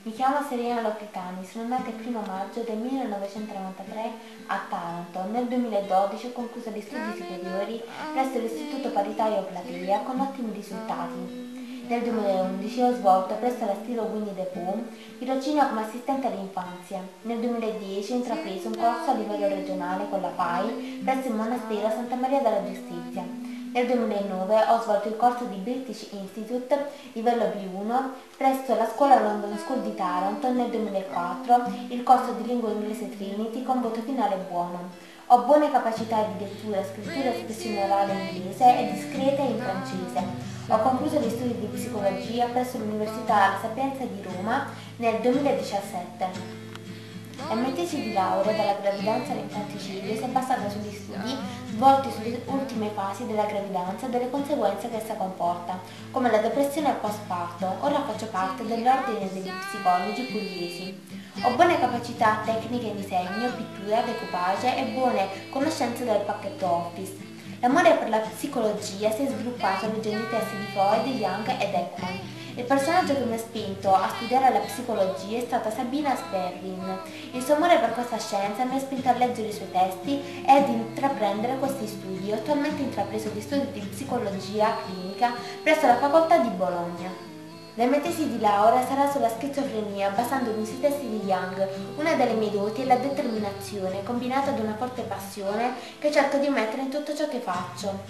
Mi chiamo Serena Locchitani, sono nata il 1° maggio del 1993 a Taranto. Nel 2012 ho concluso gli studi superiori presso l'Istituto Paritario Platea con ottimi risultati. Nel 2011 ho svolto presso l'asilo Winnie the Pooh tirocinio come assistente all'infanzia. Nel 2010 ho intrapreso un corso a livello regionale con la PAI presso il monastero Santa Maria della Giustizia. Nel 2009 ho svolto il corso di British Institute livello B1 presso la scuola London School di Taranto. Nel 2004 il corso di lingua inglese Trinity con voto finale buono. Ho buone capacità di lettura, scrittura e espressione orale in inglese e discrete in francese. Ho concluso gli studi di psicologia presso l'Università La Sapienza di Roma nel 2017. La mia tesi di laurea dalla gravidanza all'infanticidio si è basata sugli studi svolti sulle ultime fasi della gravidanza e delle conseguenze che essa comporta, come la depressione postparto. Ora faccio parte dell'ordine degli psicologi pugliesi. Ho buone capacità tecniche in disegno, pittura, decoupage e buone conoscenze del pacchetto Office. L'amore per la psicologia si è sviluppato leggendo i testi di Freud, Jung ed Ekman. Il personaggio che mi ha spinto a studiare la psicologia è stata Sabina Sperrin. Il suo amore per questa scienza mi ha spinto a leggere i suoi testi e ad intraprendere questi studi. Ho attualmente intrapreso gli studi di psicologia clinica presso la facoltà di Bologna. La mia tesi di laurea sarà sulla schizofrenia, basandomi sui testi di Jung. Una delle mie doti è la determinazione, combinata ad una forte passione che cerco di mettere in tutto ciò che faccio.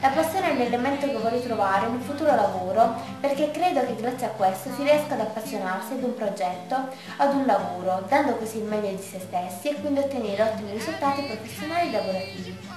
La passione è l'elemento che vorrei trovare nel futuro lavoro, perché credo che grazie a questo si riesca ad appassionarsi ad un progetto, ad un lavoro, dando così il meglio di se stessi e quindi ottenere ottimi risultati professionali e lavorativi.